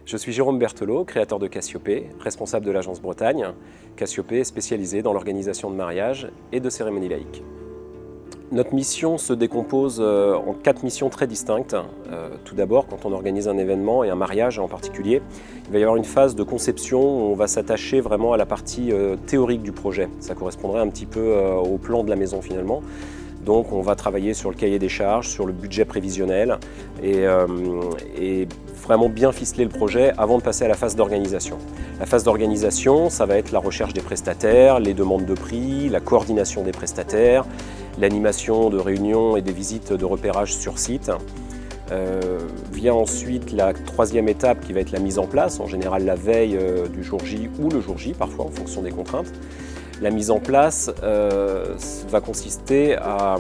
Je suis Jérôme Berthelot, créateur de Cassiopée, responsable de l'agence Bretagne. Cassiopée est spécialisée dans l'organisation de mariages et de cérémonies laïques. Notre mission se décompose en 4 missions très distinctes. Tout d'abord, quand on organise un événement et un mariage en particulier, il va y avoir une phase de conception où on va s'attacher vraiment à la partie théorique du projet. Ça correspondrait un petit peu au plan de la maison finalement. Donc on va travailler sur le cahier des charges, sur le budget prévisionnel et vraiment bien ficeler le projet avant de passer à la phase d'organisation. La phase d'organisation, ça va être la recherche des prestataires, les demandes de prix, la coordination des prestataires, l'animation de réunions et des visites de repérage sur site. Vient ensuite la troisième étape qui va être la mise en place, en général la veille du jour J ou le jour J parfois en fonction des contraintes. La mise en place va consister à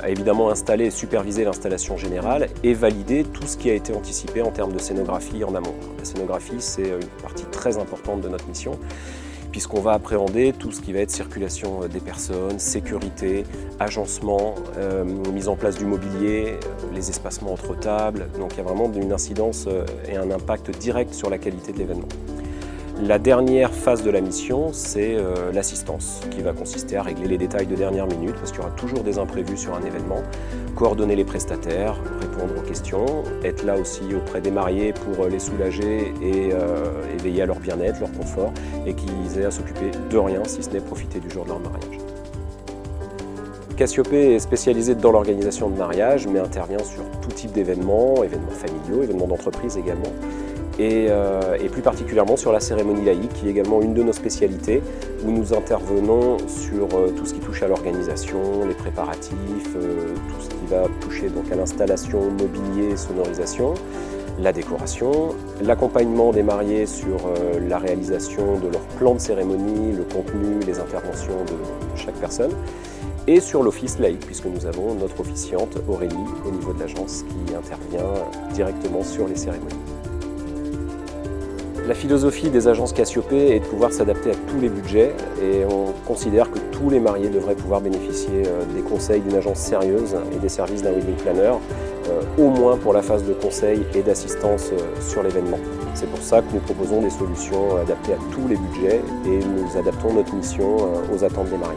évidemment installer et superviser l'installation générale et valider tout ce qui a été anticipé en termes de scénographie en amont. La scénographie, c'est une partie très importante de notre mission puisqu'on va appréhender tout ce qui va être circulation des personnes, sécurité, agencement, mise en place du mobilier, les espacements entre tables. Donc il y a vraiment une incidence et un impact direct sur la qualité de l'événement. La dernière phase de la mission, c'est l'assistance, qui va consister à régler les détails de dernière minute, parce qu'il y aura toujours des imprévus sur un événement, coordonner les prestataires, répondre aux questions, être là aussi auprès des mariés pour les soulager et veiller à leur bien-être, leur confort, et qu'ils aient à s'occuper de rien, si ce n'est profiter du jour de leur mariage. Cassiopée est spécialisée dans l'organisation de mariage, mais intervient sur tout type d'événements, événements familiaux, événements d'entreprise également. Et plus particulièrement sur la cérémonie laïque, qui est également une de nos spécialités, où nous intervenons sur tout ce qui touche à l'organisation, les préparatifs, tout ce qui va toucher donc à l'installation, mobilier, sonorisation, la décoration, l'accompagnement des mariés sur la réalisation de leur plan de cérémonie, le contenu, les interventions de chaque personne, et sur l'office laïque, puisque nous avons notre officiante Aurélie au niveau de l'agence qui intervient directement sur les cérémonies. La philosophie des agences Cassiopée est de pouvoir s'adapter à tous les budgets et on considère que tous les mariés devraient pouvoir bénéficier des conseils d'une agence sérieuse et des services d'un wedding planner, au moins pour la phase de conseil et d'assistance sur l'événement. C'est pour ça que nous proposons des solutions adaptées à tous les budgets et nous adaptons notre mission aux attentes des mariés.